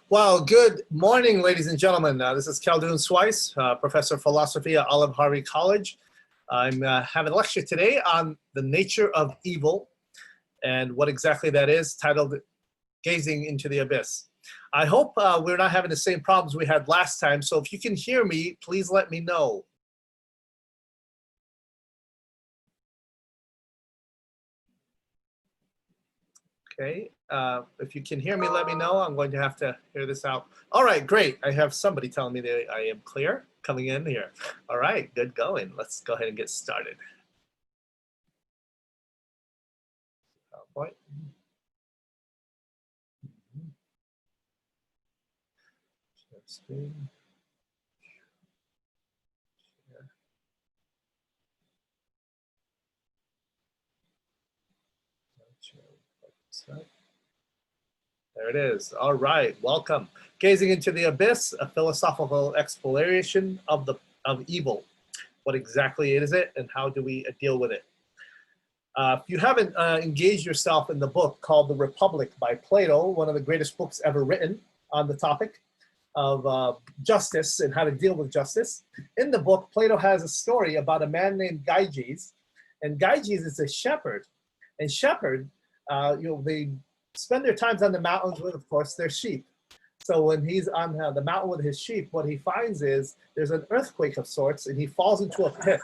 Well, good morning, ladies and gentlemen. This is Khaldoun Sweis, professor of philosophy at Olive Harvey College. I'm having a lecture today on the nature of evil and what exactly that is, titled Gazing into the Abyss. I hope we're not having the same problems we had last time, so if you can hear me, please let me know. Okay, if you can hear me, let me know. I'm going to have to hear this out. All right, great. I have somebody telling me that I am clear coming in here. All right, good going. Let's go ahead and get started. PowerPoint. Share screen. Share. There it is. All right, welcome. Gazing into the Abyss, a philosophical exploration of evil. What exactly is it, and how do we deal with it? If you haven't engaged yourself in the book called The Republic by Plato, one of the greatest books ever written on the topic of justice and how to deal with justice, in the book, Plato has a story about a man named Gyges, and Gyges is a shepherd, and shepherd, they spend their times on the mountains with, of course, their sheep. So when he's on the mountain with his sheep, what he finds is there's an earthquake of sorts, and he falls into a pit.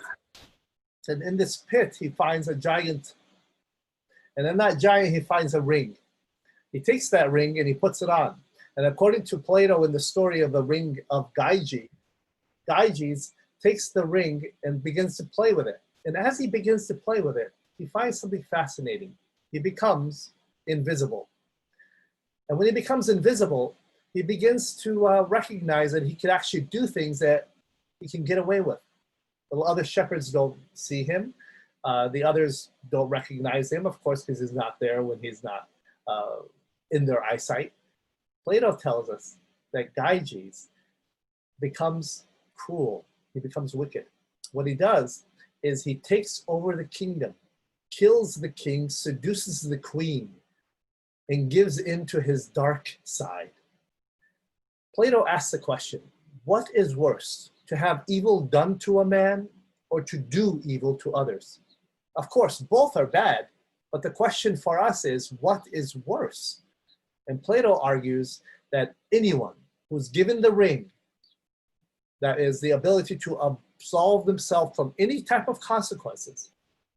And in this pit, he finds a giant. And in that giant, he finds a ring. He takes that ring and he puts it on. And according to Plato in the story of the ring of Gyges, Gyges takes the ring and begins to play with it. And as he begins to play with it, he finds something fascinating. He becomes invisible. And when he becomes invisible, he begins to recognize that he can actually do things that he can get away with. The other shepherds don't see him. The others don't recognize him, of course, because he's not there when he's not in their eyesight. Plato tells us that Gyges becomes cruel. He becomes wicked. What he does is he takes over the kingdom, kills the king, seduces the queen, and gives into his dark side. Plato asks the question, what is worse, to have evil done to a man or to do evil to others? Of course, both are bad, but the question for us is, what is worse? And Plato argues that anyone who's given the ring, that is the ability to absolve themselves from any type of consequences,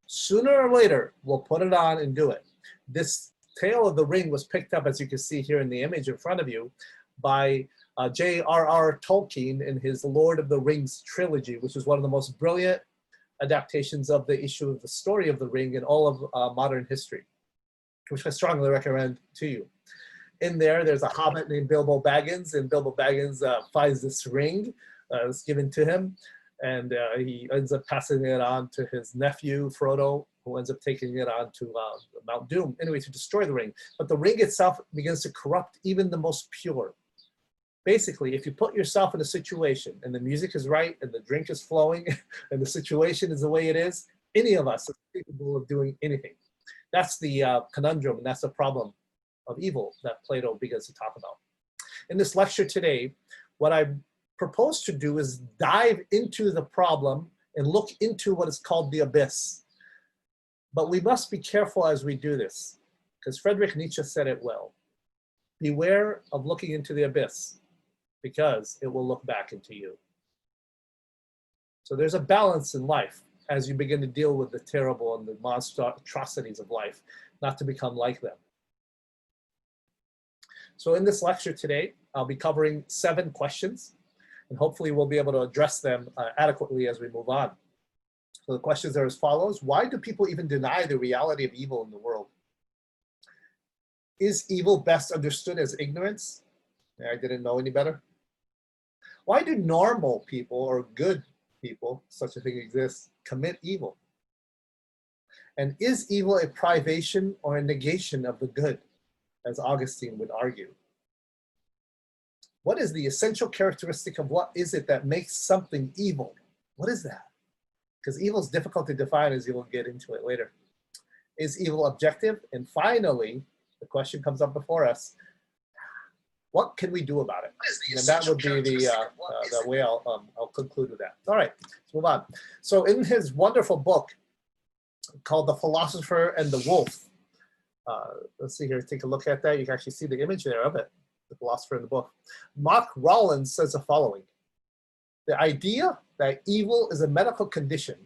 sooner or later will put it on and do it. This tale of the ring was picked up, as you can see here in the image in front of you, by J.R.R. Tolkien in his Lord of the Rings trilogy, which is one of the most brilliant adaptations of the issue of the story of the ring in all of modern history, which I strongly recommend to you. In there, there's a hobbit named Bilbo Baggins, and Bilbo Baggins finds this ring that's given to him, and he ends up passing it on to his nephew, Frodo, who ends up taking it on to Mount Doom, anyway, to destroy the ring. But the ring itself begins to corrupt even the most pure. Basically, if you put yourself in a situation and the music is right and the drink is flowing and the situation is the way it is, any of us is capable of doing anything. That's the conundrum, and that's the problem of evil that Plato begins to talk about. In this lecture today, what I propose to do is dive into the problem and look into what is called the abyss. But we must be careful as we do this, because Friedrich Nietzsche said it well. Beware of looking into the abyss, because it will look back into you. So there's a balance in life as you begin to deal with the terrible and the monstrosities of life, not to become like them. So in this lecture today, I'll be covering 7 questions, and hopefully we'll be able to address them adequately as we move on. So the questions are as follows. Why do people even deny the reality of evil in the world? Is evil best understood as ignorance? I didn't know any better. Why do normal people or good people, such a thing exists, commit evil? And is evil a privation or a negation of the good, as Augustine would argue? What is the essential characteristic of what is it that makes something evil? What is that? Because evil is difficult to define, as you will get into it later. Is evil objective? And finally, the question comes up before us, What can we do about it? And that would be the way I'll conclude with that. All right, let's move on. So in his wonderful book called The Philosopher and the Wolf, let's see here, take a look at that. You can actually see the image there of it, The Philosopher and the Book. Mark Rollins says the following: the idea that evil is a medical condition,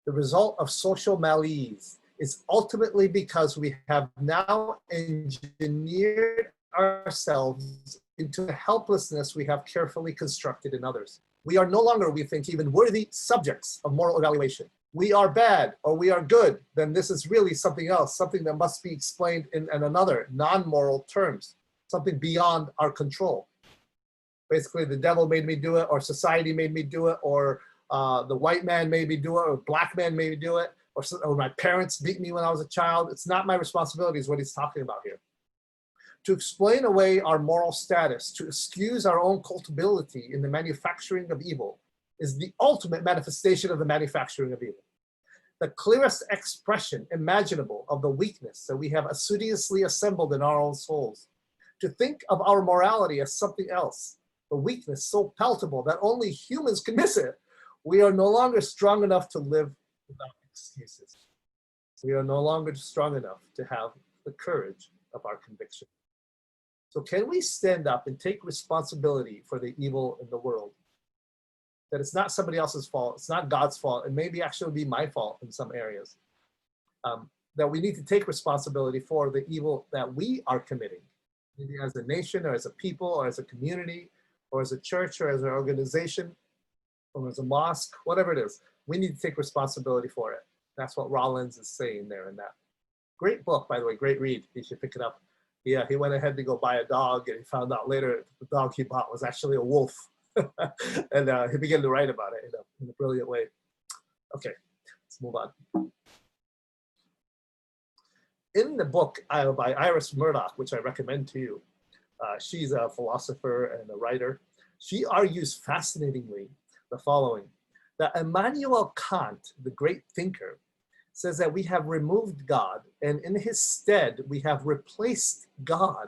the result of social malaise, is ultimately because we have now engineered ourselves into the helplessness we have carefully constructed in others. We are no longer, we think, even worthy subjects of moral evaluation. We are bad or we are good, then this is really something else, something that must be explained in another non-moral terms, something beyond our control. Basically, the devil made me do it, or society made me do it, or the white man made me do it, or black man made me do it, or my parents beat me when I was a child. It's not my responsibility is what he's talking about here. To explain away our moral status, to excuse our own culpability in the manufacturing of evil, is the ultimate manifestation of the manufacturing of evil. The clearest expression imaginable of the weakness that we have assiduously assembled in our own souls. To think of our morality as something else, a weakness so palpable that only humans can miss it. We are no longer strong enough to live without excuses. We are no longer strong enough to have the courage of our conviction. So can we stand up and take responsibility for the evil in the world? That it's not somebody else's fault, it's not God's fault, it may be actually be my fault in some areas. That we need to take responsibility for the evil that we are committing, maybe as a nation or as a people or as a community or as a church or as an organization or as a mosque, whatever it is. We need to take responsibility for it. That's what Rollins is saying there in that. Great book, by the way, great read. You should pick it up. Yeah, he went ahead to go buy a dog, and he found out later the dog he bought was actually a wolf. And he began to write about it in a brilliant way. Okay, let's move on. In the book by Iris Murdoch, which I recommend to you, she's a philosopher and a writer. She argues fascinatingly the following: that Immanuel Kant, the great thinker, says that we have removed God, and in his stead, we have replaced God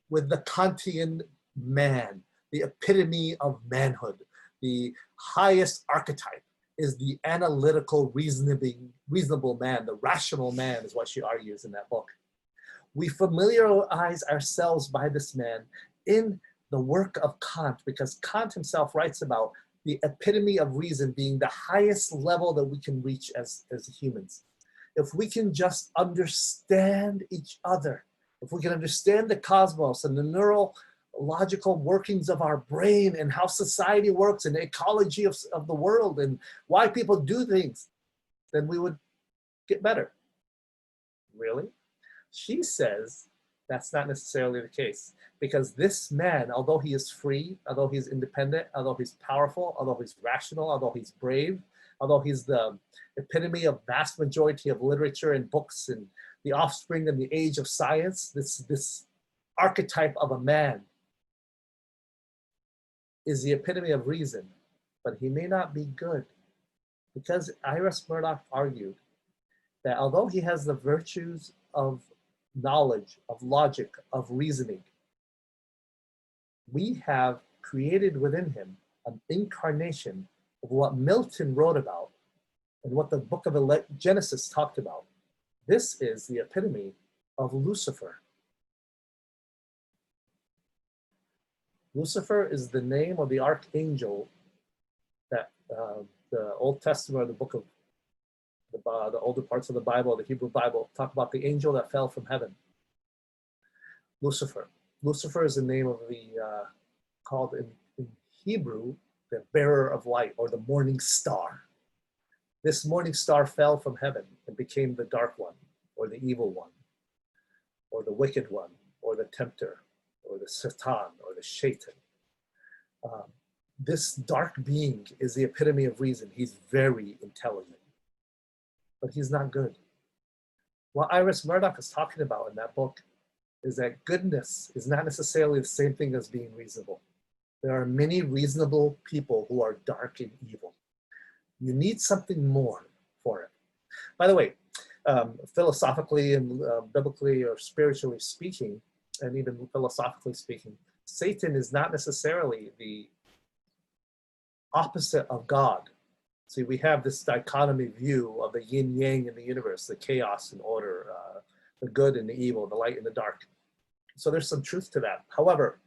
with the Kantian man, the epitome of manhood. The highest archetype is the analytical, reasonable man, the rational man is what she argues in that book. We familiarize ourselves by this man in the work of Kant, because Kant himself writes about the epitome of reason being the highest level that we can reach as humans. If we can just understand each other, if we can understand the cosmos and the neurological workings of our brain and how society works and the ecology of the world and why people do things, then we would get better. Really? She says that's not necessarily the case, because this man, although he is free, although he's independent, although he's powerful, although he's rational, although he's brave, although he's the epitome of vast majority of literature and books and the offspring of the age of science, this archetype of a man is the epitome of reason, but he may not be good. Because Iris Murdoch argued that although he has the virtues of knowledge, of logic, of reasoning, we have created within him an incarnation of what Milton wrote about and what the book of Genesis talked about. This is the epitome of Lucifer. Lucifer is the name of the archangel that the Old Testament, the book of the older parts of the Bible, the Hebrew Bible, talk about the angel that fell from heaven. Lucifer. Lucifer is the name of the, called in Hebrew, the bearer of light, or the morning star. This morning star fell from heaven and became the dark one, or the evil one, or the wicked one, or the tempter, or the Satan, or the Shaitan. This dark being is the epitome of reason. He's very intelligent, but he's not good. What Iris Murdoch is talking about in that book is that goodness is not necessarily the same thing as being reasonable. There are many reasonable people who are dark and evil. You need something more for it. By the way, philosophically and biblically or spiritually speaking, and even philosophically speaking, Satan is not necessarily the opposite of God. See, we have this dichotomy view of the yin yang in the universe, the chaos and order, the good and the evil, the light and the dark. So there's some truth to that. However,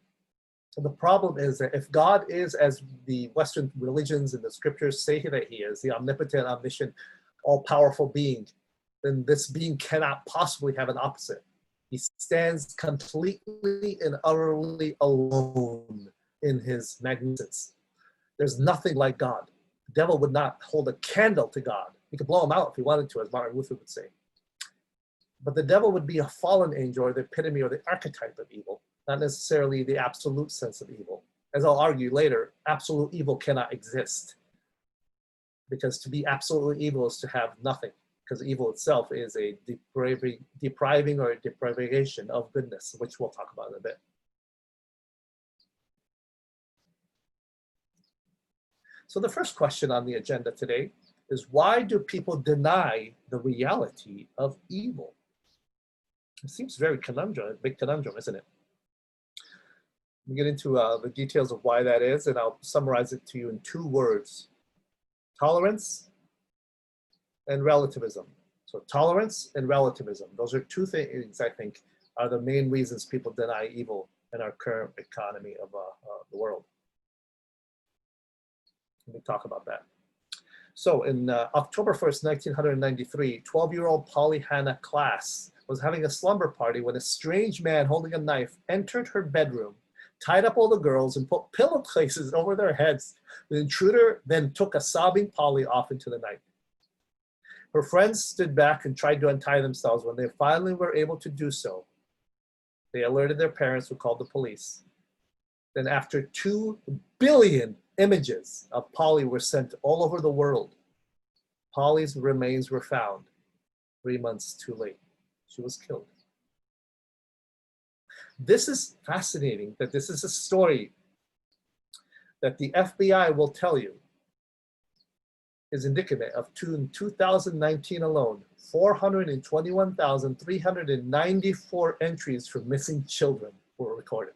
the problem is that if God is, as the Western religions and the scriptures say that he is, the omnipotent, omniscient, all-powerful being, then this being cannot possibly have an opposite. He stands completely and utterly alone in his magnificence. There's nothing like God. The devil would not hold a candle to God. He could blow him out if he wanted to, as Martin Luther would say. But the devil would be a fallen angel, or the epitome or the archetype of evil, not necessarily the absolute sense of evil. As I'll argue later, absolute evil cannot exist. Because to be absolutely evil is to have nothing. Because evil itself is a depriving or a deprivation of goodness, which we'll talk about in a bit. So the first question on the agenda today is, why do people deny the reality of evil? It seems very big conundrum, isn't it? We get into the details of why that is, and I'll summarize it to you in 2 words: tolerance and relativism. So tolerance and relativism, those are 2 things I think are the main reasons people deny evil in our current economy of the world. Let me talk about that. So in October 1st, 1993, 12-year-old Polly Hannah Klass was having a slumber party when a strange man holding a knife entered her bedroom, tied up all the girls, and put pillowcases over their heads. The intruder then took a sobbing Polly off into the night. Her friends stood back and tried to untie themselves. When they finally were able to do so, they alerted their parents, who called the police. Then after 2 billion images of Polly were sent all over the world, Polly's remains were found 3 months too late. She was killed. This is fascinating, that this is a story that the FBI will tell you is indicative of, in 2019 alone, 421,394 entries for missing children were recorded.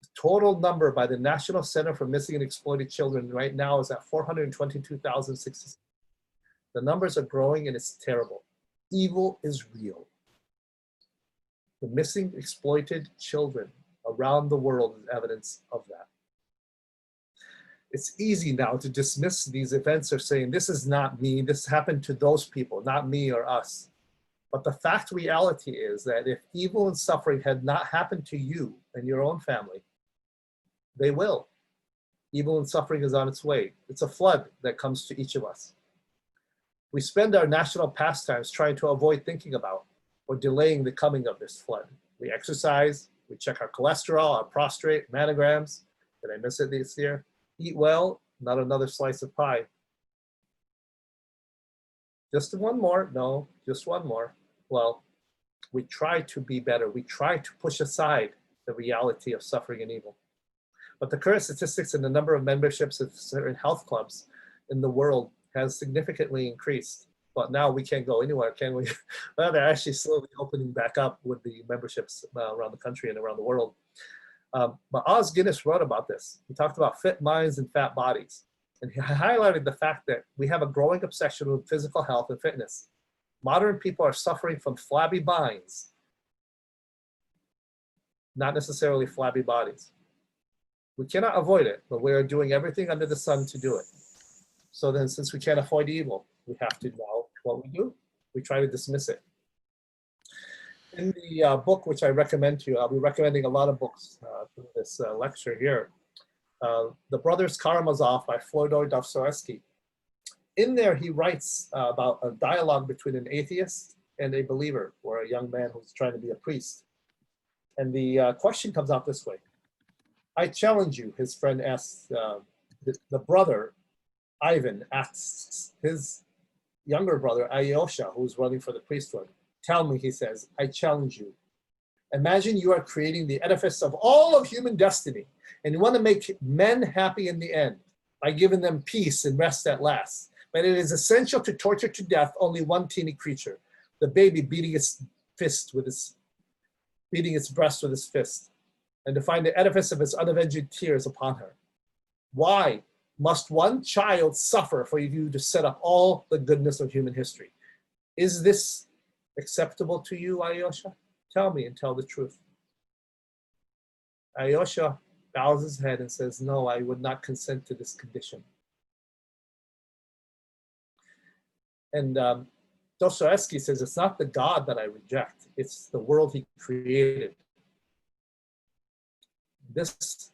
The total number by the National Center for Missing and Exploited Children right now is at 422,066. The numbers are growing, and it's terrible. Evil is real. The missing, exploited children around the world is evidence of that. It's easy now to dismiss these events or saying, this is not me, this happened to those people, not me or us. But the fact reality is that if evil and suffering had not happened to you and your own family, they will. Evil and suffering is on its way. It's a flood that comes to each of us. We spend our national pastimes trying to avoid thinking about or delaying the coming of this flood. We exercise, we check our cholesterol, our prostate, mammograms. Did I miss it this year? Eat well, not another slice of pie. Just one more? No, just one more. Well, we try to be better. We try to push aside the reality of suffering and evil. But the current statistics and the number of memberships of certain health clubs in the world has significantly increased. But now we can't go anywhere, can we? Well, they're actually slowly opening back up with the memberships around the country and around the world. But Os Guinness wrote about this. He talked about fit minds and fat bodies. And he highlighted the fact that we have a growing obsession with physical health and fitness. Modern people are suffering from flabby minds, not necessarily flabby bodies. We cannot avoid it, but we are doing everything under the sun to do it. So then, since we can't avoid evil, we have to know what we do. We try to dismiss it. In the book, which I recommend to you, I'll be recommending a lot of books through this lecture here. The Brothers Karamazov by Fyodor Dostoevsky. In there, he writes about a dialogue between an atheist and a believer, or a young man who's trying to be a priest. And the question comes out this way. I challenge you, his friend asks, the brother, Ivan, asks his younger brother, Alyosha, who's running for the priesthood. Tell me, he says, I challenge you. Imagine you are creating the edifice of all of human destiny, and you want to make men happy in the end by giving them peace and rest at last. But it is essential to torture to death only one teeny creature, the baby beating its breast with his fist. and to find the edifice of his unavenged tears upon her. Why must one child suffer for you to set up all the goodness of human history? Is this acceptable to you, Alyosha? Tell me and tell the truth. Alyosha bows his head and says, no, I would not consent to this condition. And Dostoevsky says, it's not the God that I reject, it's the world he created. This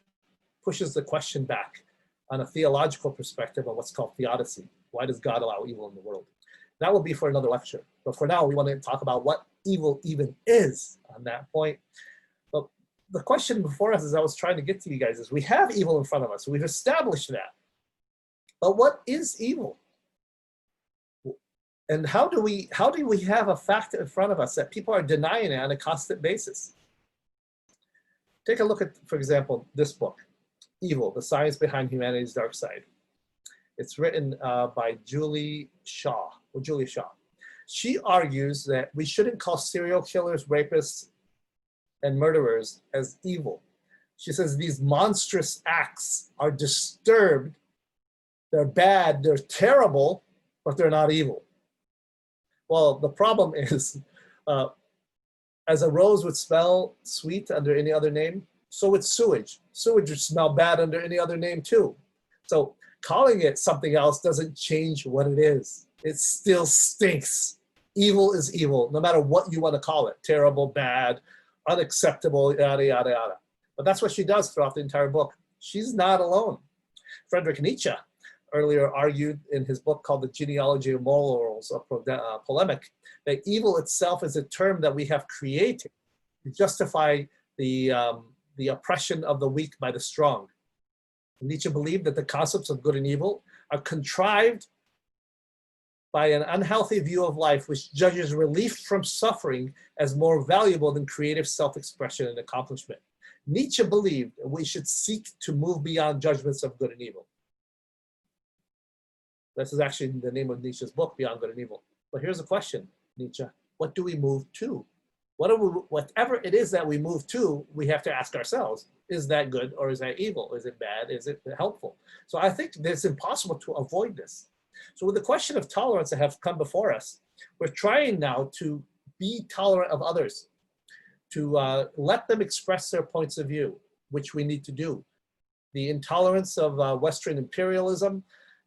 pushes the question back on a theological perspective on what's called theodicy. Why does God allow evil in the world? That will be for another lecture. But for now, we want to talk about what evil even is on that point. But the question before us, as I was trying to get to you guys, is we have evil in front of us. We've established that. But what is evil? And how do we have a fact in front of us that people are denying it on a constant basis? Take a look at, for example, this book, Evil, The Science Behind Humanity's Dark Side. It's written by Julia Shaw. She argues that we shouldn't call serial killers, rapists, and murderers as evil. She says these monstrous acts are disturbed, they're bad, they're terrible, but they're not evil. Well, the problem is, as a rose would smell sweet under any other name, so would sewage. Sewage would smell bad under any other name too. So calling it something else doesn't change what it is. It still stinks. Evil is evil, no matter what you want to call it. Terrible, bad, unacceptable, yada, yada, yada. But that's what she does throughout the entire book. She's not alone. Friedrich Nietzsche earlier argued in his book called The Genealogy of Morals, a polemic, that evil itself is a term that we have created to justify the oppression of the weak by the strong. Nietzsche believed that the concepts of good and evil are contrived by an unhealthy view of life which judges relief from suffering as more valuable than creative self-expression and accomplishment. Nietzsche believed that we should seek to move beyond judgments of good and evil. This is actually the name of Nietzsche's book, Beyond Good and Evil. But here's the question, Nietzsche, what do we move to? Whatever it is that we move to, we have to ask ourselves, is that good or is that evil? Is it bad? Is it helpful? So I think it's impossible to avoid this. So with the question of tolerance that have come before us, we're trying now to be tolerant of others, to let them express their points of view, which we need to do. The intolerance of Western imperialism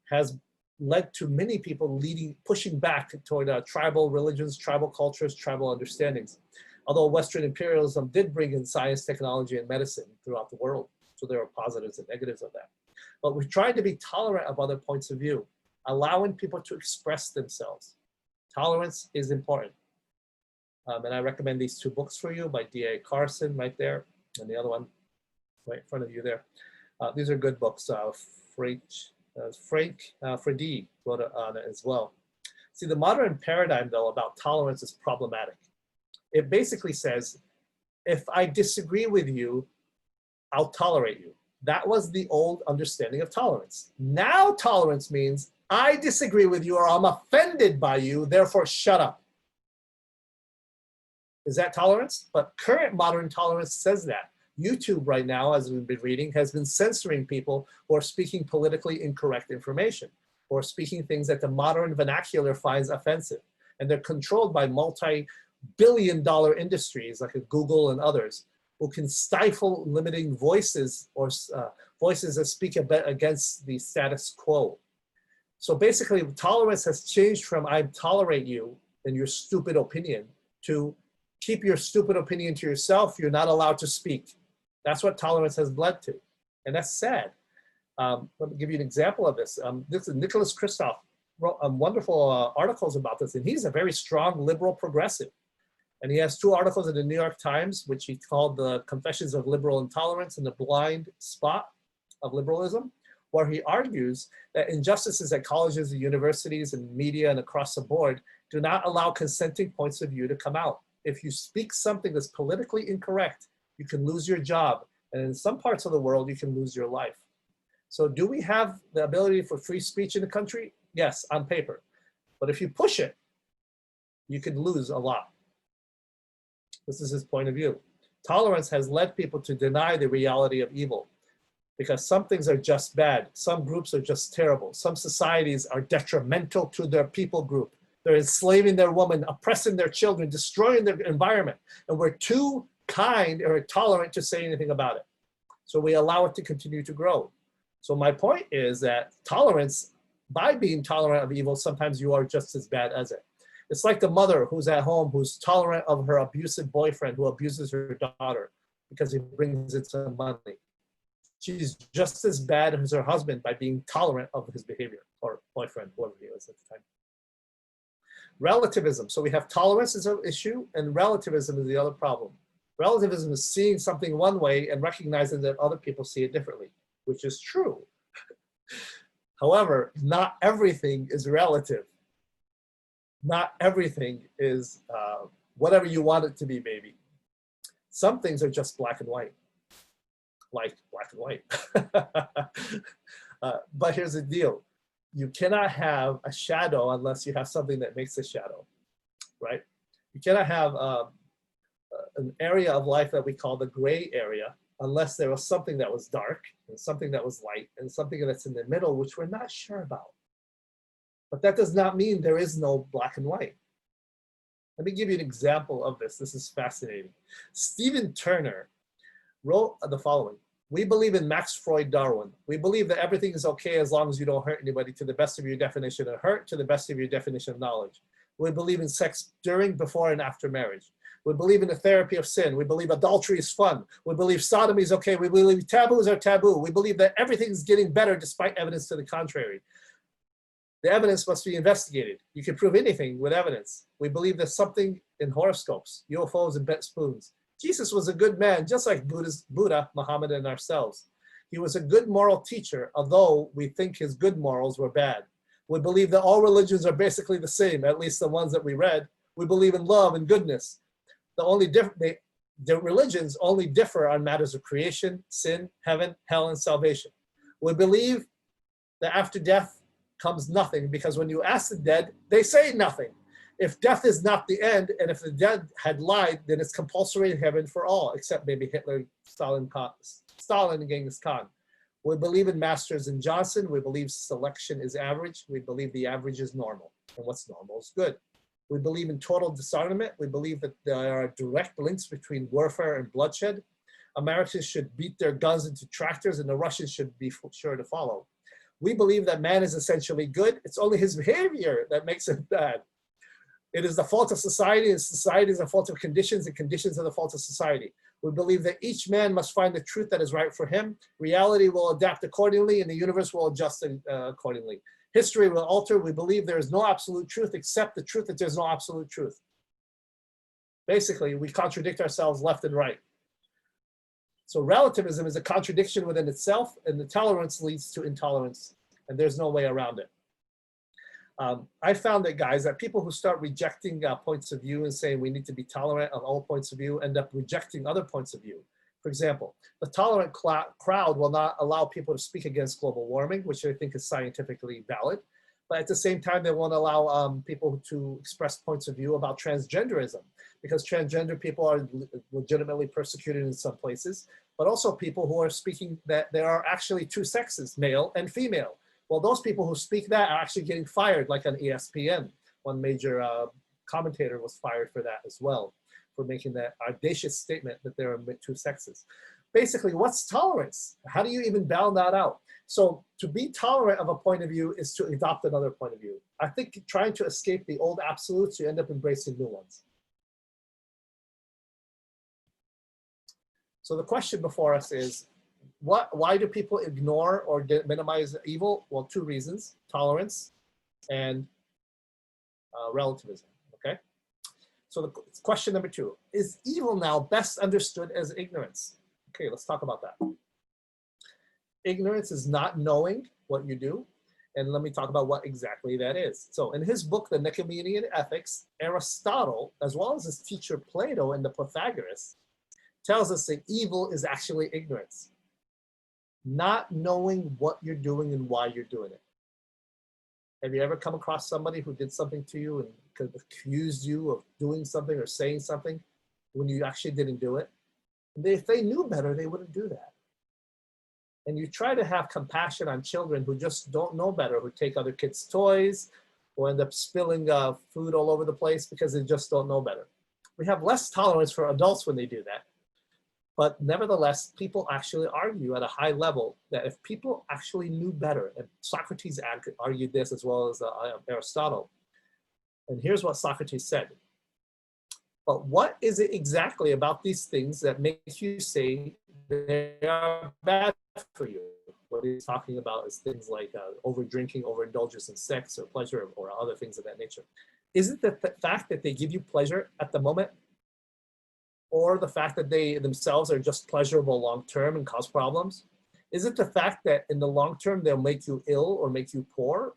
has led to many people pushing back toward tribal religions, tribal cultures, tribal understandings. Although Western imperialism did bring in science, technology, and medicine throughout the world. So there are positives and negatives of that. But we're trying to be tolerant of other points of view, allowing people to express themselves. Tolerance is important. And I recommend these two books for you by D.A. Carson right there, and the other one right in front of you there. These are good books. Frank Fredy wrote on it as well. See, the modern paradigm, though, about tolerance is problematic. It basically says, if I disagree with you, I'll tolerate you. That was the old understanding of tolerance. Now tolerance means I disagree with you or I'm offended by you, therefore shut up. Is that tolerance? But current modern tolerance says that. YouTube right now, as we've been reading, has been censoring people who are speaking politically incorrect information or speaking things that the modern vernacular finds offensive. And they're controlled by multi-billion-dollar industries like Google and others who can stifle limiting voices or voices that speak against the status quo. So basically, tolerance has changed from I tolerate you and your stupid opinion to keep your stupid opinion to yourself, you're not allowed to speak. That's what tolerance has led to, and that's sad. Let me give you an example of this. This is Nicholas Kristof wrote wonderful articles about this, and he's a very strong liberal progressive. And he has two articles in the New York Times, which he called the Confessions of Liberal Intolerance and the Blind Spot of Liberalism, where he argues that injustices at colleges and universities and media and across the board do not allow consenting points of view to come out. If you speak something that's politically incorrect, you can lose your job. And in some parts of the world, you can lose your life. So do we have the ability for free speech in the country? Yes, on paper. But if you push it, you can lose a lot. This is his point of view. Tolerance has led people to deny the reality of evil because some things are just bad. Some groups are just terrible. Some societies are detrimental to their people group. They're enslaving their women, oppressing their children, destroying their environment. And we're too kind or tolerant to say anything about it. So we allow it to continue to grow. So my point is that tolerance, by being tolerant of evil, sometimes you are just as bad as it. It's like the mother who's at home, who's tolerant of her abusive boyfriend who abuses her daughter because he brings in some money. She's just as bad as her husband by being tolerant of his behavior, or boyfriend, whoever he was at the time. Relativism. So we have tolerance as an issue, and relativism is the other problem. Relativism is seeing something one way and recognizing that other people see it differently, which is true. However, not everything is relative. Not everything is whatever you want it to be, baby. Some things are just black and white, like black and white. But here's the deal. You cannot have a shadow unless you have something that makes a shadow, right? You cannot have an area of life that we call the gray area unless there was something that was dark and something that was light and something that's in the middle, which we're not sure about. But that does not mean there is no black and white. Let me give you an example of this. This is fascinating. Stephen Turner wrote the following. We believe in Max Freud Darwin. We believe that everything is okay as long as you don't hurt anybody to the best of your definition of hurt, to the best of your definition of knowledge. We believe in sex during, before, and after marriage. We believe in the therapy of sin. We believe adultery is fun. We believe sodomy is okay. We believe taboos are taboo. We believe that everything is getting better despite evidence to the contrary. The evidence must be investigated. You can prove anything with evidence. We believe there's something in horoscopes, UFOs, and bent spoons. Jesus was a good man, just like Buddha, Muhammad, and ourselves. He was a good moral teacher, although we think his good morals were bad. We believe that all religions are basically the same, at least the ones that we read. We believe in love and goodness. The religions only differ on matters of creation, sin, heaven, hell, and salvation. We believe that after death comes nothing, because when you ask the dead, they say nothing. If death is not the end, and if the dead had lied, then it's compulsory heaven for all, except maybe Hitler, Stalin, and Genghis Khan. We believe in Masters and Johnson. We believe selection is average. We believe the average is normal, and what's normal is good. We believe in total disarmament. We believe that there are direct links between warfare and bloodshed. Americans should beat their guns into tractors, and the Russians should be sure to follow. We believe that man is essentially good. It's only his behavior that makes him bad. It is the fault of society, and society is the fault of conditions, and conditions are the fault of society. We believe that each man must find the truth that is right for him. Reality will adapt accordingly, and the universe will adjust accordingly. History will alter. We believe there is no absolute truth except the truth that there's no absolute truth. Basically, we contradict ourselves left and right. So relativism is a contradiction within itself, and the tolerance leads to intolerance, and there's no way around it. I found that, guys, that people who start rejecting points of view and saying we need to be tolerant of all points of view end up rejecting other points of view. For example, the tolerant crowd will not allow people to speak against global warming, which I think is scientifically valid. But at the same time, they won't allow people to express points of view about transgenderism, because transgender people are legitimately persecuted in some places, but also people who are speaking that there are actually two sexes, male and female. Well, those people who speak that are actually getting fired, like on ESPN. One major commentator was fired for that as well, for making that audacious statement that there are two sexes. Basically, what's tolerance? How do you even balance that out? So to be tolerant of a point of view is to adopt another point of view. I think trying to escape the old absolutes, you end up embracing new ones. So the question before us is, why do people ignore or minimize evil? Well, two reasons: tolerance and relativism, okay? So the question number two, is evil now best understood as ignorance? Okay, let's talk about that. Ignorance is not knowing what you do, and let me talk about what exactly that is. So in his book, The Nicomachean Ethics, Aristotle, as well as his teacher Plato and the Pythagoras, tells us that evil is actually ignorance. Not knowing what you're doing and why you're doing it. Have you ever come across somebody who did something to you and could accuse you of doing something or saying something when you actually didn't do it? If they knew better, they wouldn't do that. And you try to have compassion on children who just don't know better, who take other kids' toys, who end up spilling food all over the place because they just don't know better. We have less tolerance for adults when they do that. But nevertheless, people actually argue at a high level that if people actually knew better, and Socrates argued this as well as Aristotle, and here's what Socrates said. But what is it exactly about these things that makes you say they are bad for you? What he's talking about is things like over drinking, overindulgence in sex or pleasure or other things of that nature. Is it the fact that they give you pleasure at the moment, or the fact that they themselves are just pleasurable long-term and cause problems? Is it the fact that in the long term they'll make you ill or make you poor?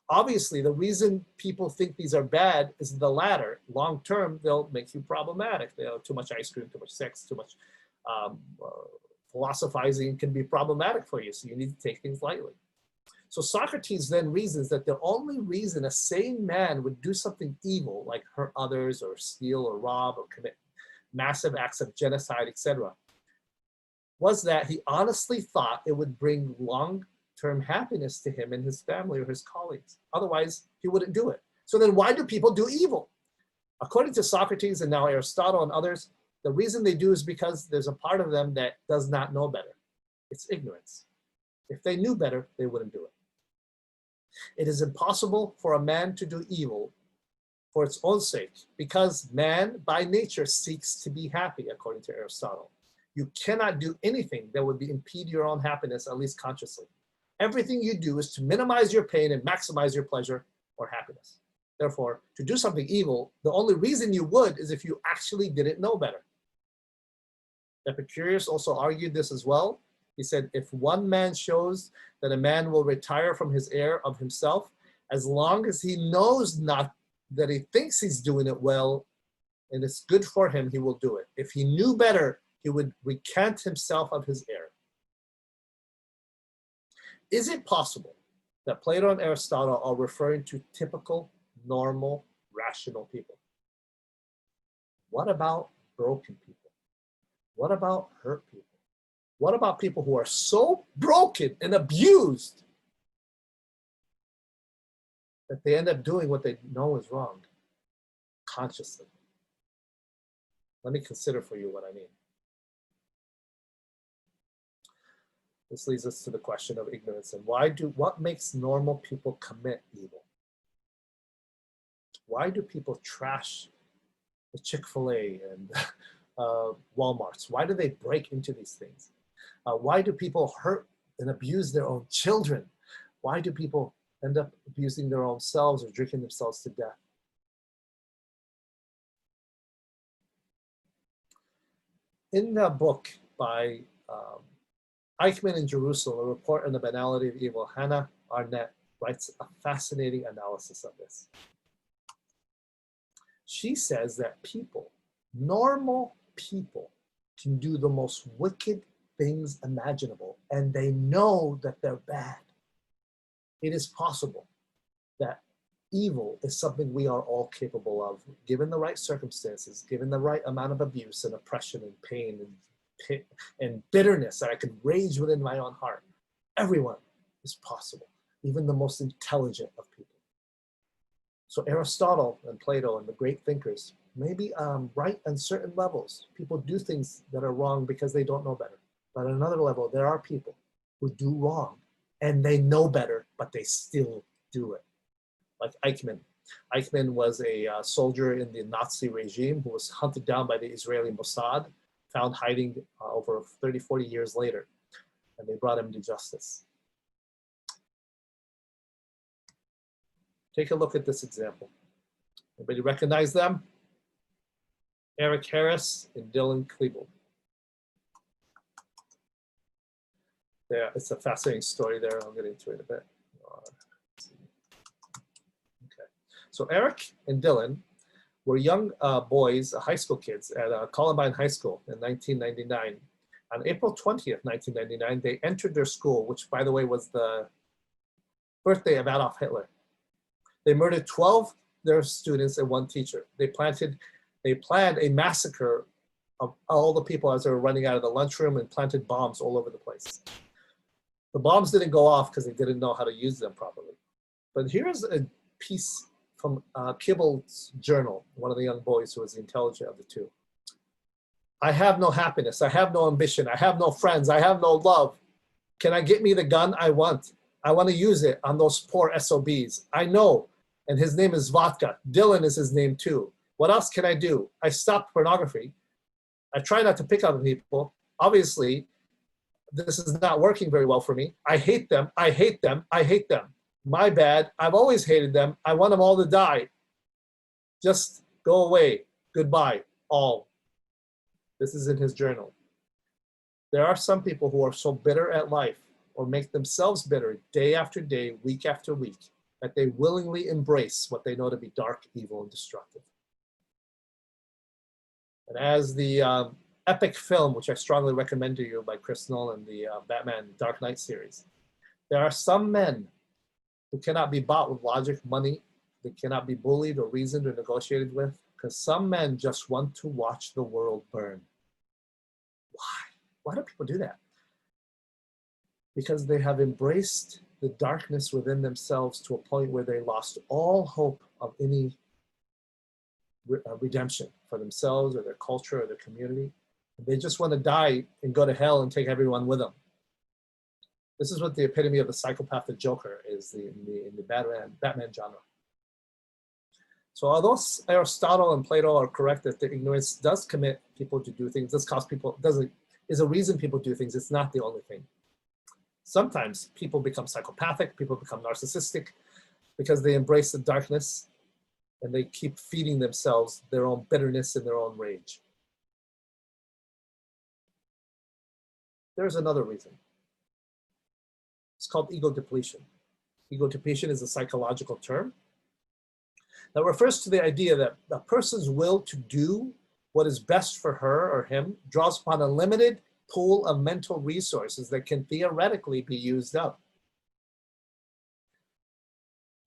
Obviously, the reason people think these are bad is the latter. Long term, they'll make you problematic. Too much ice cream, too much sex, too much philosophizing can be problematic for you, so you need to take things lightly. So Socrates then reasons that the only reason a sane man would do something evil, like hurt others or steal or rob or commit massive acts of genocide, etc., was that he honestly thought it would bring long-term happiness to him and his family or his colleagues. Otherwise, he wouldn't do it. So then why do people do evil? According to Socrates and now Aristotle and others, the reason they do is because there's a part of them that does not know better. It's ignorance. If they knew better, they wouldn't do it. It is impossible for a man to do evil for its own sake, because man by nature seeks to be happy, according to Aristotle. You cannot do anything that would impede your own happiness, at least consciously. Everything you do is to minimize your pain and maximize your pleasure or happiness. Therefore, to do something evil, the only reason you would is if you actually didn't know better. Epicurus also argued this as well. He said, if one man shows that a man will retire from his error of himself, as long as he knows not that he thinks he's doing it well and it's good for him, he will do it. If he knew better, he would recant himself of his error. Is it possible that Plato and Aristotle are referring to typical, normal, rational people? What about broken people? What about hurt people? What about people who are so broken and abused that they end up doing what they know is wrong consciously? Let me consider for you what I mean. This leads us to the question of ignorance and what makes normal people commit evil? Why do people trash the Chick-fil-A and Walmarts? Why do they break into these things? Why do people hurt and abuse their own children? Why do people end up abusing their own selves or drinking themselves to death? In the book by Eichmann in Jerusalem, A Report on the Banality of Evil, Hannah Arnett writes a fascinating analysis of this. She says that people, normal people, can do the most wicked things imaginable, and they know that they're bad. It is possible that evil is something we are all capable of, given the right circumstances, given the right amount of abuse and oppression and pain and bitterness that I could rage within my own heart. Everyone is possible, even the most intelligent of people. So Aristotle and Plato and the great thinkers may be right on certain levels. People do things that are wrong because they don't know better. But on another level, there are people who do wrong and they know better, but they still do it. Like Eichmann. Eichmann was a soldier in the Nazi regime who was hunted down by the Israeli Mossad, found hiding over 30, 40 years later, and they brought him to justice. Take a look at this example. Anybody recognize them? Eric Harris and Dylan Klebold. Yeah, it's a fascinating story there. I'll get into it in a bit. Okay. So Eric and Dylan were young boys, high school kids at Columbine High School in 1999. On April 20th, 1999, they entered their school, which by the way was the birthday of Adolf Hitler. They murdered 12 their students and one teacher. They planned a massacre of all the people as they were running out of the lunchroom and planted bombs all over the place. The bombs didn't go off because they didn't know how to use them properly. But here's a piece from Klebold's journal, one of the young boys who was the intelligent of the two. I have no happiness. I have no ambition. I have no friends. I have no love. Can I get me the gun I want? I want to use it on those poor SOBs. I know. And his name is Vodka. Dylan is his name too. What else can I do? I stopped pornography. I try not to pick on people. Obviously, this is not working very well for me. I hate them. I hate them. I hate them. My bad. I've always hated them. I want them all to die. Just go away. Goodbye, all. This is in his journal. There are some people who are so bitter at life or make themselves bitter day after day, week after week, that they willingly embrace what they know to be dark, evil, and destructive. And as the epic film, which I strongly recommend to you by Chris Nolan, the Batman Dark Knight series, there are some men who cannot be bought with logic, money. They cannot be bullied or reasoned or negotiated with, because some men just want to watch the world burn. Why? Why do people do that? Because they have embraced the darkness within themselves to a point where they lost all hope of any redemption for themselves or their culture or their community. They just want to die and go to hell and take everyone with them. This is what the epitome of the psychopath, the Joker, is in the Batman genre. So although Aristotle and Plato are correct that the ignorance does commit people to do things, does cause people, is a reason people do things, it's not the only thing. Sometimes people become psychopathic, people become narcissistic because they embrace the darkness and they keep feeding themselves their own bitterness and their own rage. There's another reason. It's called ego depletion. Ego depletion is a psychological term that refers to the idea that a person's will to do what is best for her or him draws upon a limited pool of mental resources that can theoretically be used up.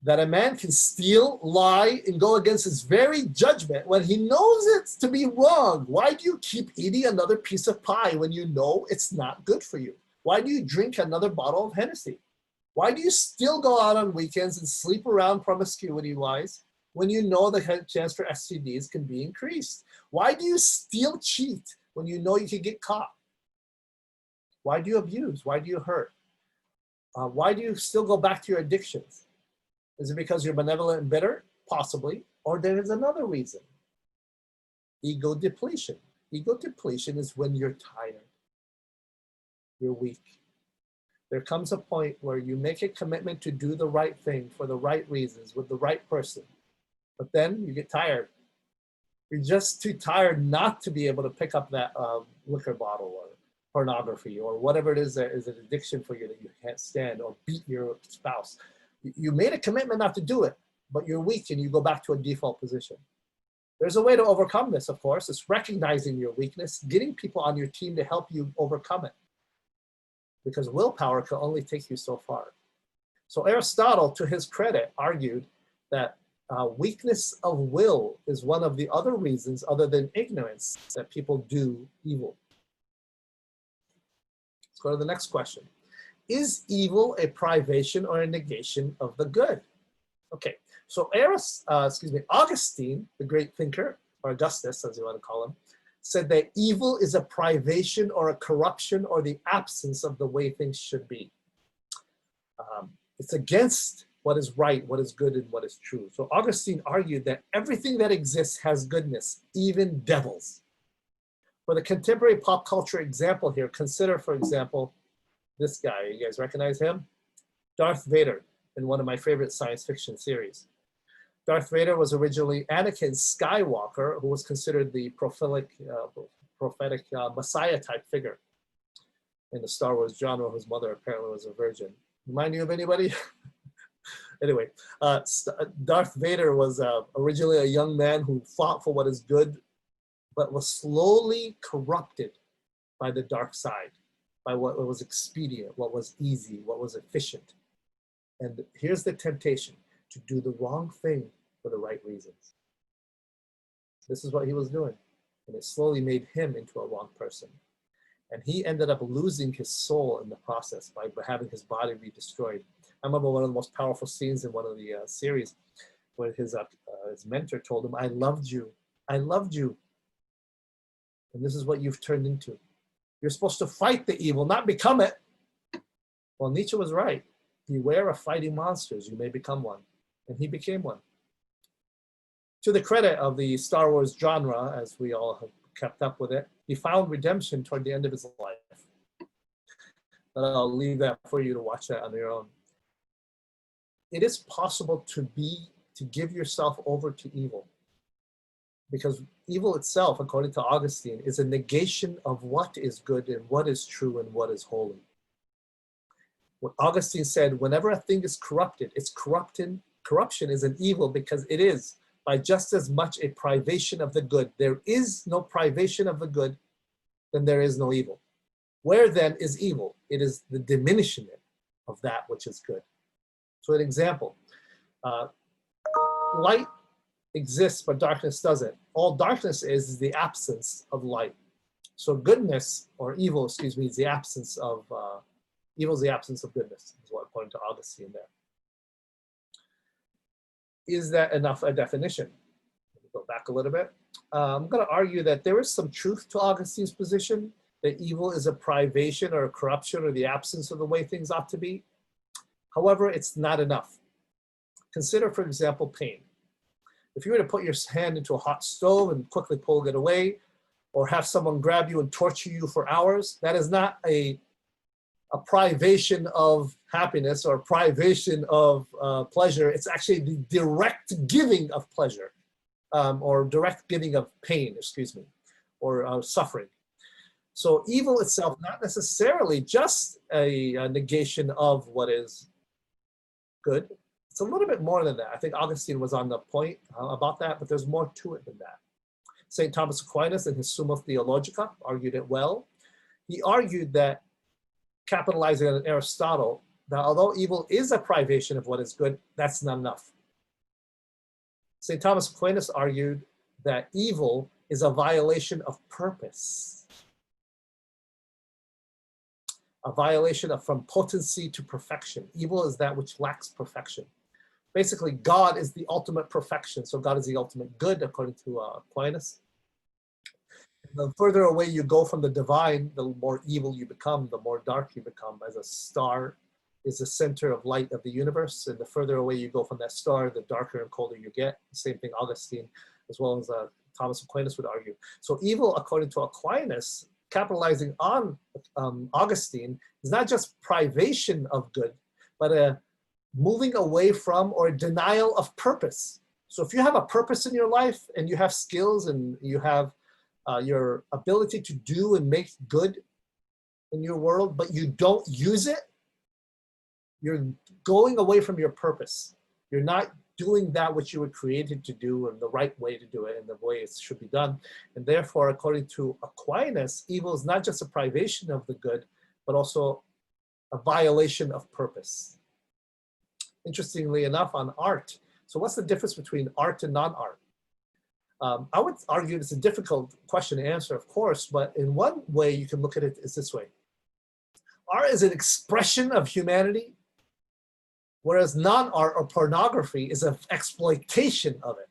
That a man can steal, lie, and go against his very judgment when he knows it's to be wrong. Why do you keep eating another piece of pie when you know it's not good for you? Why do you drink another bottle of Hennessy? Why do you still go out on weekends and sleep around promiscuity-wise when you know the chance for STDs can be increased? Why do you still cheat when you know you can get caught? Why do you abuse? Why do you hurt? Why do you still go back to your addictions? Is it because you're benevolent and bitter? Possibly. Or there is another reason. Ego depletion. Ego depletion is when you're tired. You're weak. There comes a point where you make a commitment to do the right thing for the right reasons with the right person. But then you get tired. You're just too tired not to be able to pick up that liquor bottle or pornography or whatever it is that is an addiction for you that you can't stand, or beat your spouse. You made a commitment not to do it, but you're weak and you go back to a default position. There's a way to overcome this, of course. It's recognizing your weakness, getting people on your team to help you overcome it. Because willpower can only take you so far. So Aristotle, to his credit, argued that weakness of will is one of the other reasons, other than ignorance, that people do evil. Let's go to the next question. Is evil a privation or a negation of the good? Okay, so Augustine, the great thinker, or Augustus, as you want to call him, said that evil is a privation or a corruption or the absence of the way things should be. It's against what is right, what is good, and what is true. So Augustine argued that everything that exists has goodness, even devils. For the contemporary pop culture example here, consider, for example, this guy. You guys recognize him? Darth Vader, in one of my favorite science fiction series. Darth Vader was originally Anakin Skywalker, who was considered the prophetic Messiah type figure in the Star Wars genre, whose mother apparently was a virgin. Remind you of anybody? Anyway, Darth Vader was originally a young man who fought for what is good, but was slowly corrupted by the dark side, by what was expedient, what was easy, what was efficient. And here's the temptation: to do the wrong thing for the right reasons. This is what he was doing. and it slowly made him into a wrong person. And he ended up losing his soul in the process by having his body be destroyed. I remember one of the most powerful scenes in one of the series where his mentor told him, I loved you. I loved you. And this is what you've turned into. You're supposed to fight the evil, not become it. Well, Nietzsche was right. Beware of fighting monsters. You may become one. And he became one. To the credit of the Star Wars genre, as we all have kept up with it, he found redemption toward the end of his life. But I'll leave that for you to watch that on your own. It is possible to give yourself over to evil, because evil itself, according to Augustine, is a negation of what is good and what is true and what is holy. What Augustine said, whenever a thing is corrupted, its corruption is an evil because it is by just as much a privation of the good. There is no privation of the good, then there is no evil. Where then is evil? It is the diminishing of that which is good. So an example, light exists, but darkness doesn't. All darkness is the absence of light. So goodness, or evil, excuse me, is the absence of, evil is the absence of goodness, is what according to Augustine there. Is that enough a definition? Let me go back a little bit. I'm going to argue that there is some truth to Augustine's position, that evil is a privation or a corruption or the absence of the way things ought to be. However, it's not enough. Consider, for example, pain. If you were to put your hand into a hot stove and quickly pull it away, or have someone grab you and torture you for hours, that is not a privation of happiness or a privation of pleasure. It's actually the direct giving of pleasure, or direct giving of pain, excuse me, or suffering. So evil itself, not necessarily just a negation of what is good. It's a little bit more than that. I think Augustine was on the point about that, but there's more to it than that. St. Thomas Aquinas in his Summa Theologica argued it well. He argued that, capitalizing on Aristotle, that although evil is a privation of what is good, that's not enough. St. Thomas Aquinas argued that evil is a violation of purpose. A violation of from potency to perfection. Evil is that which lacks perfection. Basically, God is the ultimate perfection, so God is the ultimate good, according to Aquinas. The further away you go from the divine, the more evil you become, the more dark you become, as a star is the center of light of the universe, and the further away you go from that star, the darker and colder you get. The same thing Augustine, as well as Thomas Aquinas would argue. So evil, according to Aquinas, capitalizing on Augustine, is not just privation of good, but a moving away from or denial of purpose. So if you have a purpose in your life and you have skills and you have your ability to do and make good in your world, but you don't use it, you're going away from your purpose. You're not doing that which you were created to do and the right way to do it and the way it should be done. And therefore, according to Aquinas, evil is not just a privation of the good, but also a violation of purpose. Interestingly enough, on art. So what's the difference between art and non-art? I would argue it's a difficult question to answer, of course, but in one way you can look at it is this way. Art is an expression of humanity, whereas non-art or pornography is an exploitation of it.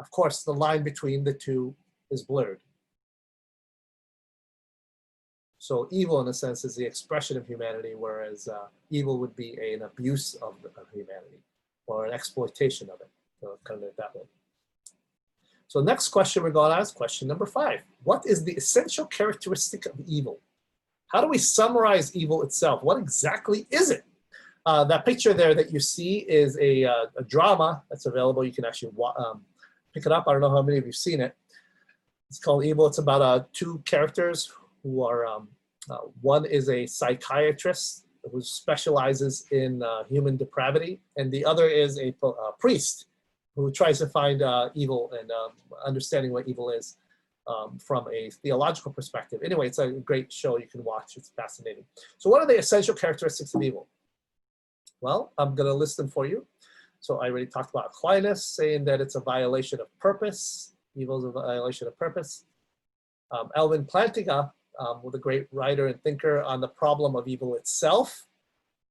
Of course, the line between the two is blurred. So evil, in a sense, is the expression of humanity, whereas evil would be an abuse of humanity or an exploitation of it, kind of that way. So next question we're going to ask, question number 5. What is the essential characteristic of evil? How do we summarize evil itself? What exactly is it? That picture there that you see is a drama that's available. You can actually pick it up. I don't know how many of you have seen it. It's called Evil. It's about 2 characters who are, one is a psychiatrist who specializes in human depravity, and the other is a priest who tries to find evil and understanding what evil is from a theological perspective. Anyway, it's a great show you can watch. It's fascinating. So what are the essential characteristics of evil? Well, I'm going to list them for you. So I already talked about Aquinas saying that it's a violation of purpose. Evil is a violation of purpose. Alvin Plantinga, was a great writer and thinker on the problem of evil itself,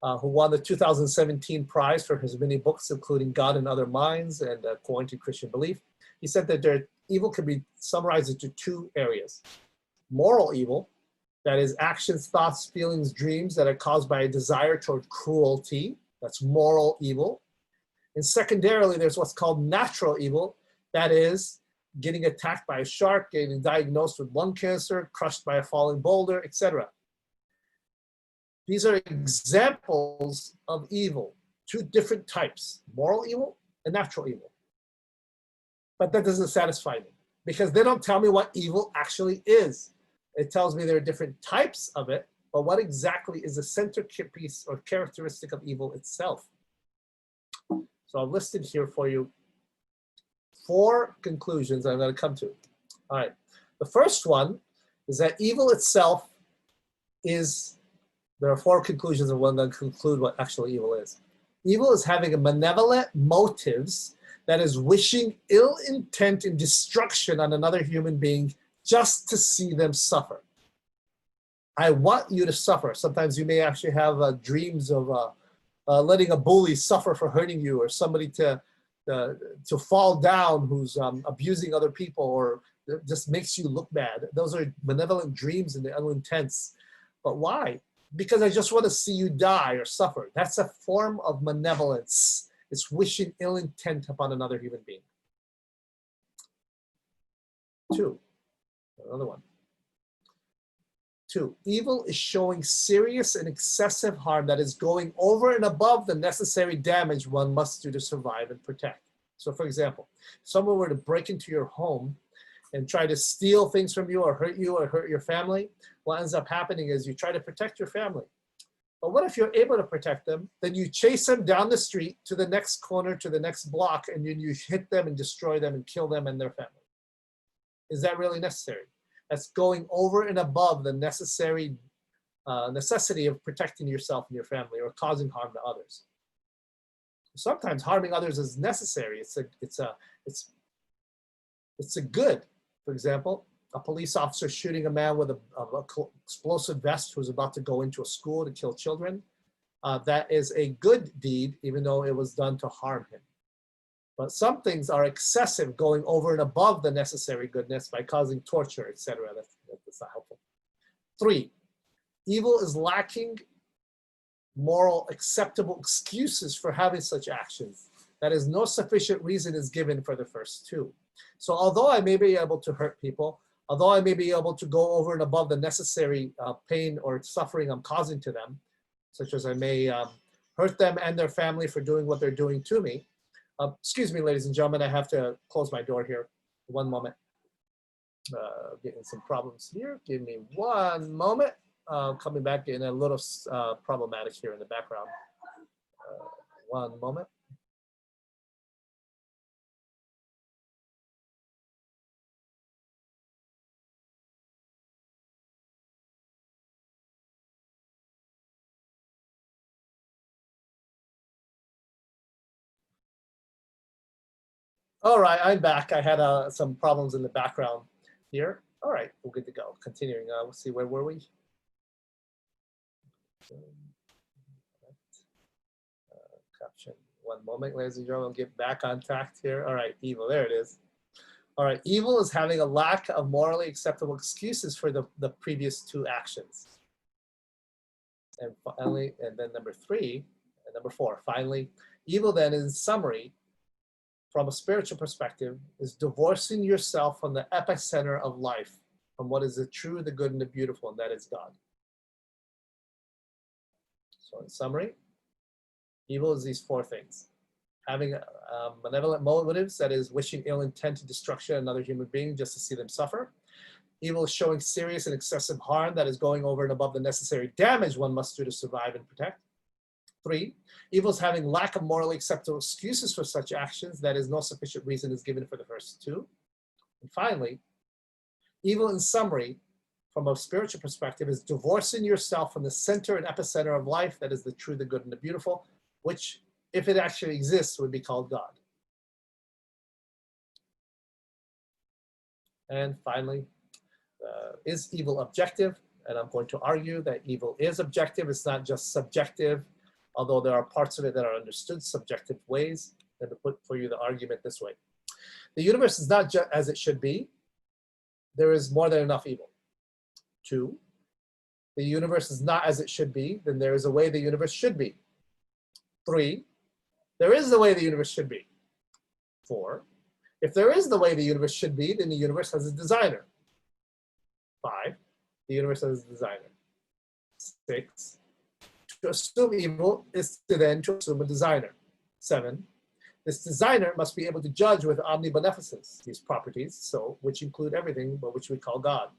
who won the 2017 prize for his many books, including God and Other Minds and Quarantine Christian Belief. He said that evil can be summarized into two areas. Moral evil, that is actions, thoughts, feelings, dreams that are caused by a desire toward cruelty. That's moral evil. And secondarily, there's what's called natural evil, that is getting attacked by a shark, getting diagnosed with lung cancer, crushed by a falling boulder, etc. These are examples of evil, two different types, moral evil and natural evil. But that doesn't satisfy me because they don't tell me what evil actually is. It tells me there are different types of it, but what exactly is the centerpiece or characteristic of evil itself? So I've listed here for you 4 conclusions I'm going to come to. All right. The first one is that evil itself is, there are 4 conclusions, and I'm going to conclude what actually evil is. Evil is having a malevolent motives, that is wishing ill intent and destruction on another human being just to see them suffer. I want you to suffer. Sometimes you may actually have dreams of letting a bully suffer for hurting you, or somebody to fall down who's abusing other people, or just makes you look bad. Those are malevolent dreams and the ill intents. But why? Because I just want to see you die or suffer. That's a form of malevolence. It's wishing ill intent upon another human being. 2, another one. 2, evil is showing serious and excessive harm that is going over and above the necessary damage one must do to survive and protect. So for example, if someone were to break into your home and try to steal things from you or hurt your family, what ends up happening is you try to protect your family. But what if you're able to protect them? Then you chase them down the street to the next corner, to the next block, and then you hit them and destroy them and kill them and their family. Is that really necessary? That's going over and above the necessary necessity of protecting yourself and your family or causing harm to others. Sometimes harming others is necessary. It's a good. For example, a police officer shooting a man with an explosive vest who's about to go into a school to kill children. That is a good deed, even though it was done to harm him. But some things are excessive, going over and above the necessary goodness by causing torture, etc. That's not helpful. 3, evil is lacking moral acceptable excuses for having such actions. That is, no sufficient reason is given for the first 2. So although I may be able to hurt people, although I may be able to go over and above the necessary pain or suffering I'm causing to them, such as I may hurt them and their family for doing what they're doing to me. Excuse me, ladies and gentlemen, I have to close my door here. One moment. Getting some problems here. Give me one moment. Coming back, getting a little problematic here in the background. One moment. All right, I'm back. I had some problems in the background here. All right, we're good to go. Continuing, we'll see, where were we? Caption. One moment, ladies and gentlemen, get back on track here. All right, evil, there it is. All right, evil is having a lack of morally acceptable excuses for the previous 2 actions. And finally, and then number 3, and number 4, finally, evil then, in summary, from a spiritual perspective, is divorcing yourself from the epicenter of life, from what is the true, the good, and the beautiful, and that is God. So in summary, evil is these 4 things. Having malevolent motives, that is wishing ill intent to destruction of another human being just to see them suffer. Evil is showing serious and excessive harm, that is going over and above the necessary damage one must do to survive and protect. 3, evil is having lack of morally acceptable excuses for such actions, that is, no sufficient reason is given for the first 2. And finally, evil in summary, from a spiritual perspective, is divorcing yourself from the center and epicenter of life, that is the true, the good, and the beautiful, which, if it actually exists, would be called God. And finally, Is evil objective? And I'm going to argue that evil is objective. It's not just subjective, although there are parts of it that are understood subjective ways. Let me put for you the argument this way. The universe is not just as it should be. There is more than enough evil. 2, the universe is not as it should be, then there is a way the universe should be. 3, there is the way the universe should be. 4, if there is the way the universe should be, then the universe has a designer. 5, the universe has a designer. 6, to assume evil is to then to assume a designer. 7, this designer must be able to judge with omnibeneficence these properties, so which include everything but which we call God,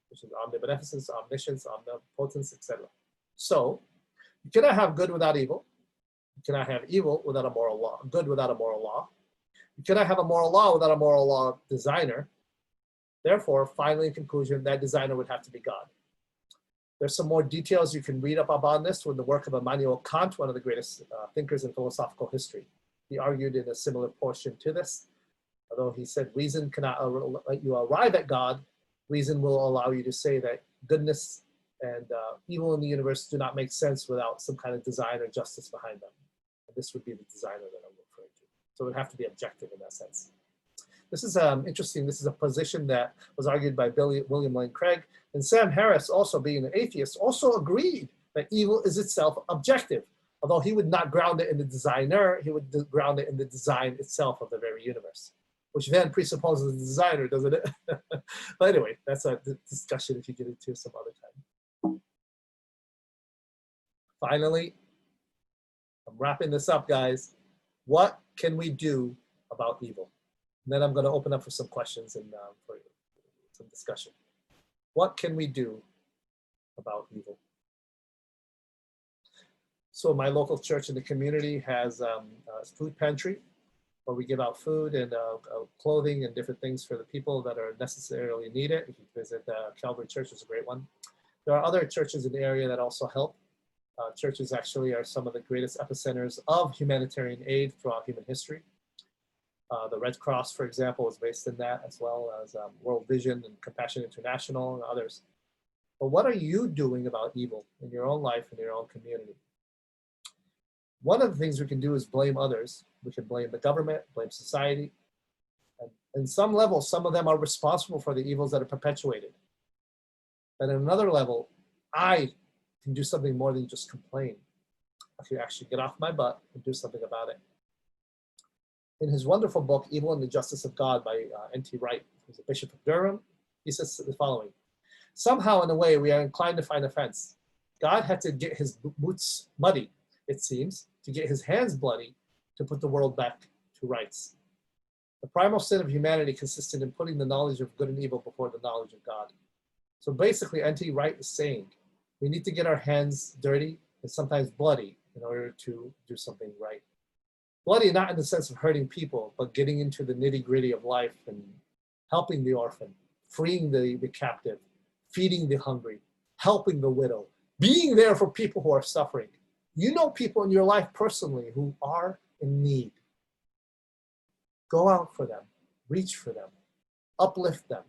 which is omnibeneficence, omniscience, omnipotence, etc. So you cannot have good without evil. You cannot have evil without a moral law, good without a moral law. You cannot have a moral law without a moral law designer. Therefore, finally, in conclusion, that designer would have to be God. There's some more details you can read up about this with the work of Immanuel Kant, one of the greatest thinkers in philosophical history. He argued in a similar portion to this. Although he said reason cannot let you arrive at God, reason will allow you to say that goodness and evil in the universe do not make sense without some kind of design or justice behind them. And this would be the designer that I'm referring to. So it would have to be objective in that sense. This is interesting. This is a position that was argued by William Lane Craig. And Sam Harris, also being an atheist, also agreed that evil is itself objective. Although he would not ground it in the designer, he would ground it in the design itself of the very universe, which then presupposes the designer, doesn't it? But anyway, that's a discussion if you get into some other time. Finally, I'm wrapping this up, guys. What can we do about evil? And then I'm going to open up for some questions and for some discussion. What can we do about evil? So my local church in the community has a food pantry where we give out food and clothing and different things for the people that are necessarily needed. If you visit Calvary Church, is a great one. There are other churches in the area that also help. Churches actually are some of the greatest epicenters of humanitarian aid throughout human history. The Red Cross, for example, is based in that, as well as World Vision and Compassion International and others. But what are you doing about evil in your own life, in your own community? One of the things we can do is blame others. We can blame the government, blame society. And in some level, some of them are responsible for the evils that are perpetuated. But at another level, I can do something more than just complain. I can actually get off my butt and do something about it. In his wonderful book, Evil and the Justice of God by N.T. Wright, who's a bishop of Durham, he says the following: somehow, in a way, we are inclined to find offense. God had to get his boots muddy, it seems, to get his hands bloody, to put the world back to rights. The primal sin of humanity consisted in putting the knowledge of good and evil before the knowledge of God. So basically, N.T. Wright is saying we need to get our hands dirty and sometimes bloody in order to do something right. Bloody not in the sense of hurting people, but getting into the nitty-gritty of life and helping the orphan, freeing the captive, feeding the hungry, helping the widow, being there for people who are suffering. You know people in your life personally who are in need. Go out for them, reach for them, uplift them.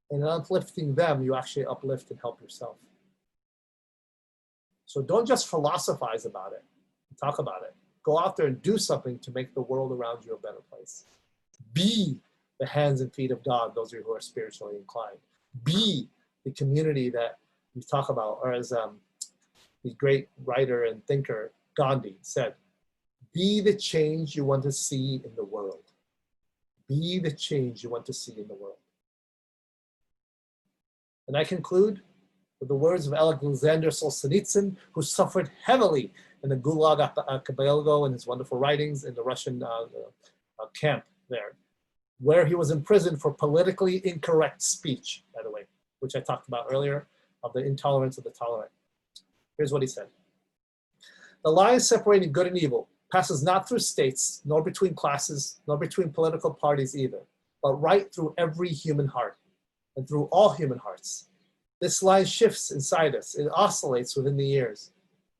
And in uplifting them, you actually uplift and help yourself. So don't just philosophize about it, talk about it. Go out there and do something to make the world around you a better place. Be the hands and feet of God, those of you who are spiritually inclined. Be the community that we talk about, or as the great writer and thinker Gandhi said, be the change you want to see in the world. Be the change you want to see in the world. And I conclude with the words of Alexander Solzhenitsyn, who suffered heavily in the Gulag Archipelago in his wonderful writings in the Russian camp there, where he was imprisoned for politically incorrect speech, by the way, which I talked about earlier, of the intolerance of the tolerant. Here's what he said: the line separating good and evil passes not through states, nor between classes, nor between political parties either, but right through every human heart and through all human hearts. This line shifts inside us. It oscillates within the years,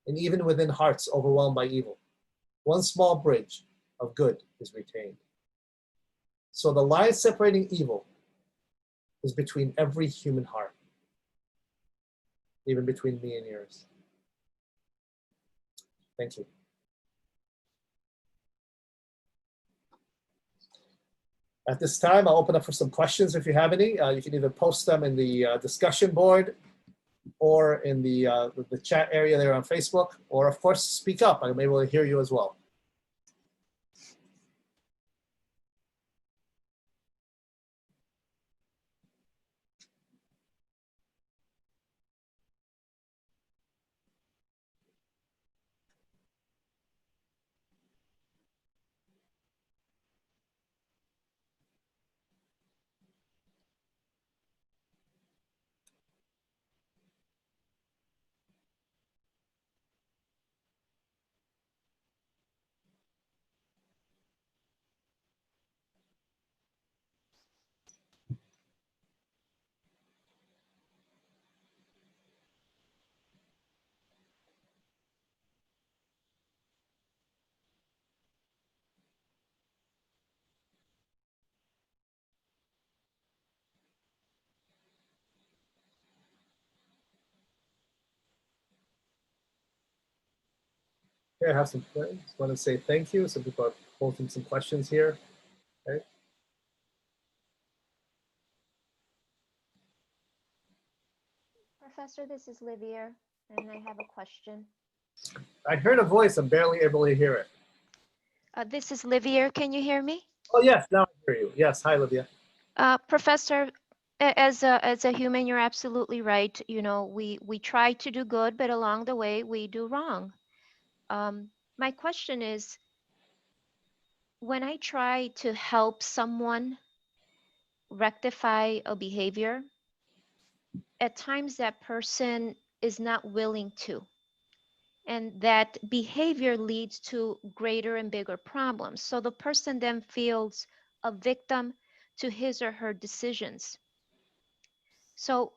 and even within hearts overwhelmed by evil. One small bridge of good is retained. So the line separating evil is between every human heart, even between me and yours. Thank you. At this time, I'll open up for some questions if you have any. You can either post them in the discussion board or in the chat area there on Facebook, or of course, speak up. I'm able to hear you as well. Here, I have some questions. Want to say thank you. Some people are posting some questions here. Okay. Professor, this is Livia, and I have a question. I heard a voice. I'm barely able to hear it. This is Livia. Can you hear me? Oh, yes. Now I hear you. Yes. Hi, Olivia. Professor, as a human, you're absolutely right. You know, we try to do good, but along the way, we do wrong. My question is, when I try to help someone rectify a behavior, at times that person is not willing to. And that behavior leads to greater and bigger problems. So the person then feels a victim to his or her decisions. So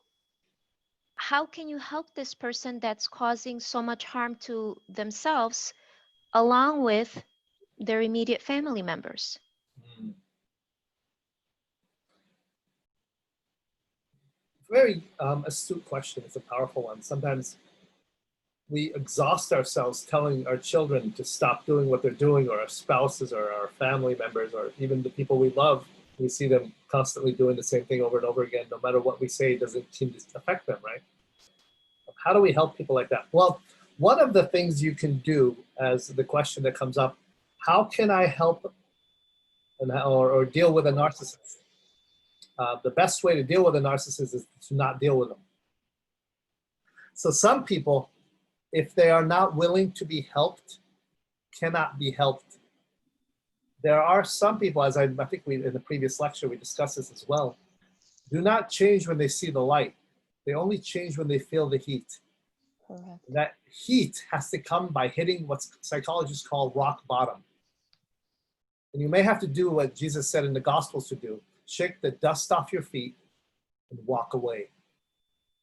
how can you help this person that's causing so much harm to themselves along with their immediate family members? Very astute question. It's a powerful one. Sometimes we exhaust ourselves telling our children to stop doing what they're doing, or our spouses or our family members, or even the people we love. We see them constantly doing the same thing over and over again. No matter what we say, it doesn't seem to affect them, right? How do we help people like that? Well, one of the things you can do, as the question that comes up, how can I help or deal with a narcissist? The best way to deal with a narcissist is to not deal with them. So some people, if they are not willing to be helped, cannot be helped. There are some people, as I think in the previous lecture, we discussed this as well, do not change when they see the light. They only change when they feel the heat. Correct. That heat has to come by hitting what psychologists call rock bottom. And you may have to do what Jesus said in the Gospels to do. Shake the dust off your feet and walk away.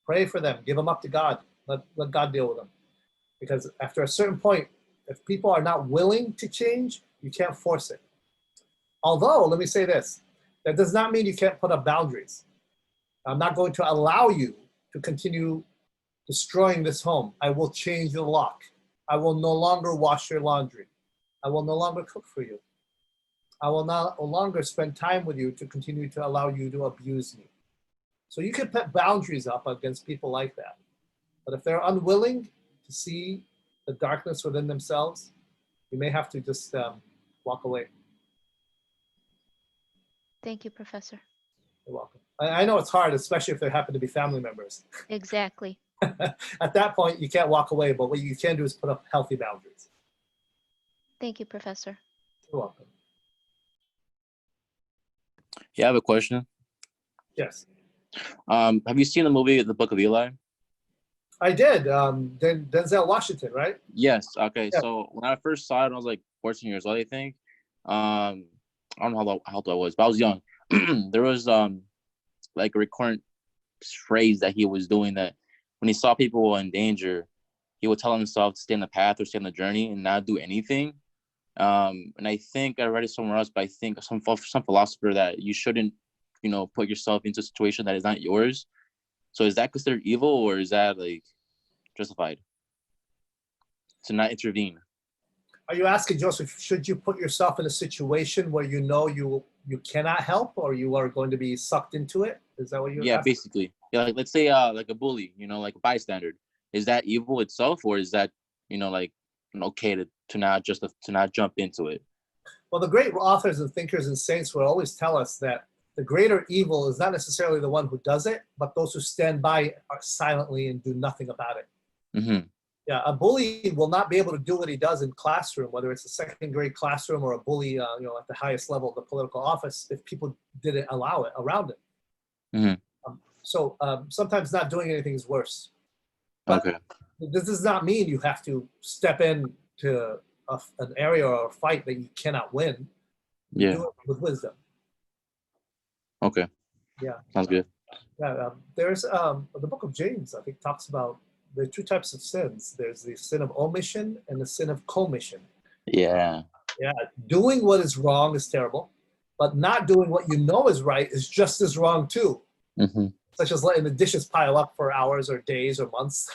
Pray for them. Give them up to God. Let God deal with them. Because after a certain point, if people are not willing to change, you can't force it. Although, let me say this, that does not mean you can't put up boundaries. I'm not going to allow you to continue destroying this home. I will change the lock. I will no longer wash your laundry. I will no longer cook for you. I will no longer spend time with you to continue to allow you to abuse me. So you can put boundaries up against people like that. But if they're unwilling to see the darkness within themselves, you may have to just walk away. Thank you, Professor. You're welcome. I know it's hard, especially if they happen to be family members. Exactly. At that point, you can't walk away, but what you can do is put up healthy boundaries. Thank you, Professor. You're welcome. Yeah, I have a question. Yes. Have you seen the movie The Book of Eli? I did. Denzel Washington, right? Yes. Okay. Yeah. So when I first saw it, I was like 14 years old, I think. I don't know how old I was, but I was young. There was like a recurrent phrase that he was doing, that when he saw people in danger, he would tell himself to stay on the path or stay on the journey and not do anything. And I think I read it somewhere else, but I think some philosopher that you shouldn't put yourself into a situation that is not yours. So is that considered evil, or is that like justified to not intervene? Are you asking, Joseph, should you put yourself in a situation where you cannot help, or you are going to be sucked into it? Is that what you're Yeah, asking? basically. Yeah, like let's say like a bully, like a bystander. Is that evil itself, or is that like okay to not jump into it? Well, the great authors and thinkers and saints will always tell us that the greater evil is not necessarily the one who does it, but those who stand by silently and do nothing about it. Mm-hmm. Yeah, a bully will not be able to do what he does in classroom, whether it's a second grade classroom or a bully, at the highest level of the political office, if people didn't allow it around him. Mm-hmm. So sometimes not doing anything is worse. But Okay. this does not mean you have to step into an area or a fight that you cannot win. You do it with wisdom. Okay. Yeah. Sounds good. Yeah. There's the book of James, I think, talks about the two types of sins. There's the sin of omission and the sin of commission. Yeah. Yeah. Doing what is wrong is terrible, but not doing what you know is right is just as wrong too. Mm-hmm. Such as letting the dishes pile up for hours or days or months,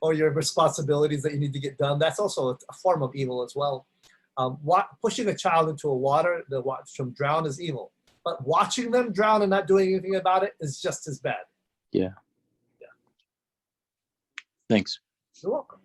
or your responsibilities that you need to get done. That's also a form of evil as well. Pushing a child into a water that watch them drown is evil, but watching them drown and not doing anything about it is just as bad. Yeah. Thanks. You're welcome.